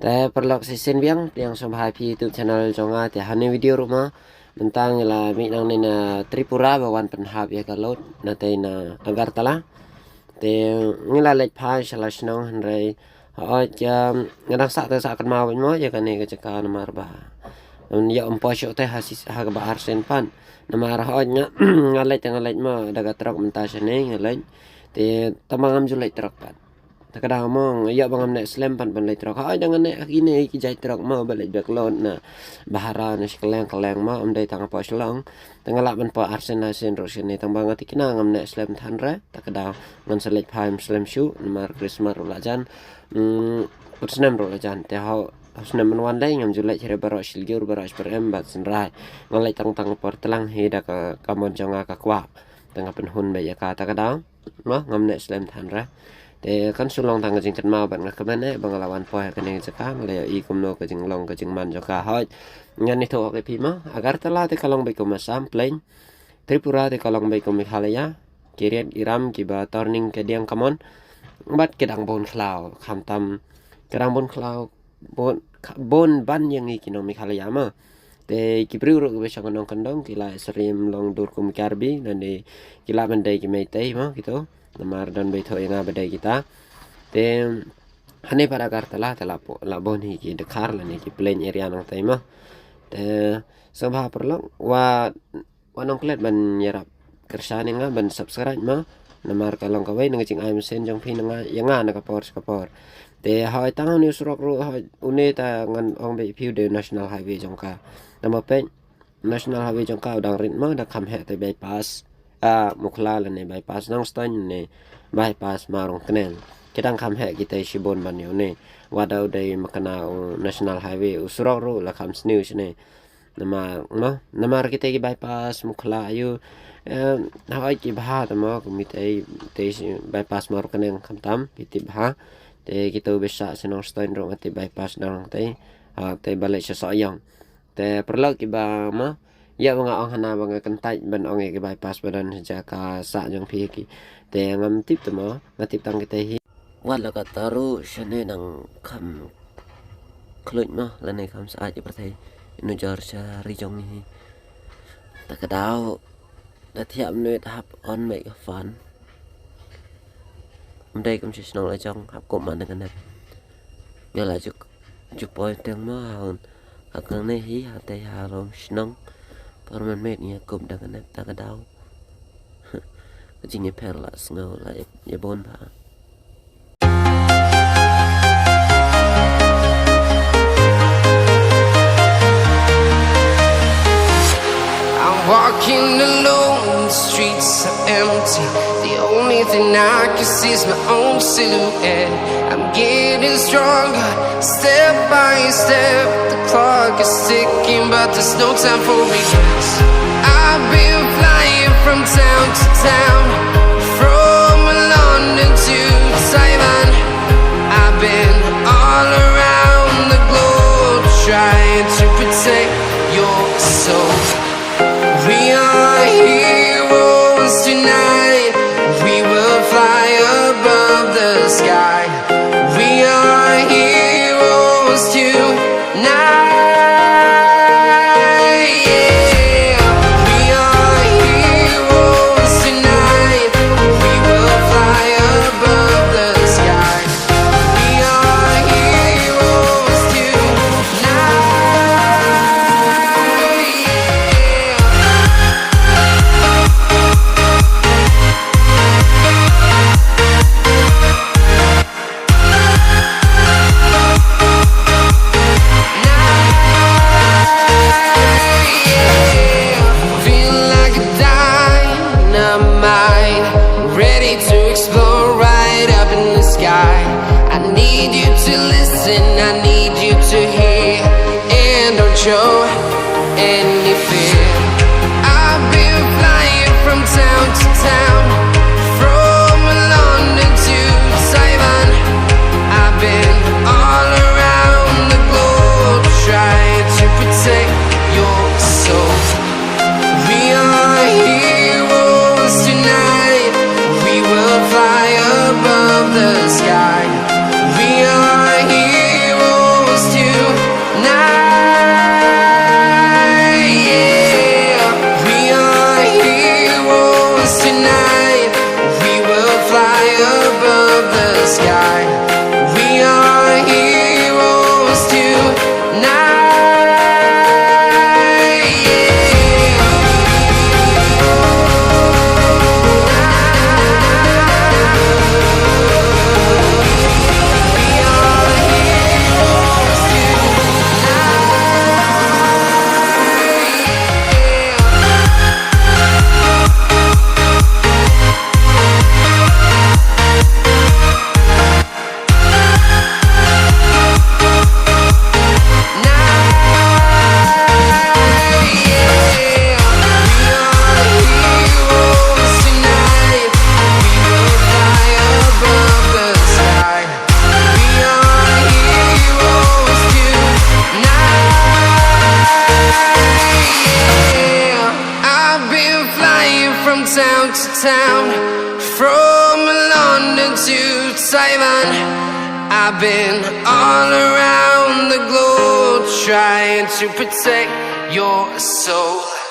แต่perlu season yang sampai YouTube channel jonga te hane video rumah tentang la mi nang na tripura bawan penhab ya kalot na te na agartala te ngila lek phai slash nong hanrai ho jam ngadang sak te sak kan mau mo ya kan ne ka namar ba ya umpo syok te hasis ha ba arsen pan namar ho nya ngalek mo daga truk mentasane ngalek te tamangam julek truk pan takadang mong iya bangam nek slam pan truk ha jangan nek kini ki jai truk mo balik backlot na bahara na keleng mo amdai tang apa selong tengala ban pa arsenal sen ro sini tang bang ati kina ngam nek slam thanra takadang ngan selek phaim slam shoe mar christmas ro lajan pusnam ro lajan te ho pusnam wan lai ngam julai chere baro silgyur baro per bat senrai ngalai tang por telang he da ka kamon jonga ka kwa tengah penhun ba ya ka takadang mo ngam nek slam thanra te kan sulong tang jing chat mau ban ngakban bangalawan po kan ni jaka le I kumno ka jing long ka jing man jaka hoj ngan ni tho ke pi mo agar tala te kalong bai ko masam plain tripura te kalong bai ko mikhalaya kiriat iram ki ba turning ke diang kamon bat kedang bon klau kham tam kedang bon klau bon ban yang ni kino mikhalaya ma te ki priu ro be sang nong kandong kila serim long dur kum karbi dan de kila bandai ki mai tai mo gitu namar dan beito yang badai kita te hane para kartala telapo labon hi ki dekar la ni ki plain area nang taima te sabha perlo wanong klet ban yarap kersane nga ban subscribe ma namar kalong kawai nang jing aim sen jong phi nga yanga na kapor te hoi tang ni surok ro une ta ngan ong be view de national highway jong ka nama pe national highway jong ka dang rit ma da kham he te bypass mukla la ne bypass nang stan ne bypass marong kenen kedang kham he kita shibon ban yo ne wada udai makana national highway usrok ro la kham snew ne namar kita ki bypass mukla ayu hawai ki bha ta ma kumite te bypass marong kenen kham tam piti bha te kita bisa senong stan ro ngati bypass nang te balik sesayang te perlu ki ba ma ya mga ong hana mga kantai ban ong ke bypass badan jaka sa jong phi ki te ngam tip to mo ngatip tang kita hi wala ka taru shane nang kham khluj mo la nei kham sa ji prathai nu jar cha ri jong hi takadau da thiam nuet hap on mai ka fan đây cũng chỉ nói là trong học cùng bạn cái này giờ là chụp bôi tiếng nó hơn học cái này hí học tay hà rồi nông còn mình mệt nhỉ cùng đang cái này ta cái đau cái gì nhỉ phải là snow lại nhỉ bốn hả Walking alone, the streets are empty. The only thing I can see is my own silhouette. I'm getting stronger, step by step. The clock is ticking, but there's no time for regrets. I've been flying from town to town, from London to Taiwan. I've been all around the globe, trying to protect your soul. We are heroes tonight. We will fly above the sky. We are heroes tonight. Yeah. We are heroes tonight. We will fly above the sky. We are heroes tonight. Show any fear. I've been flying from town to town, from London to Taiwan. I've been all around the globe, trying to protect your soul. We are heroes tonight. We will fly above the sky. We are heroes town to town, from London to Taiwan. I've been all around the globe trying to protect your soul.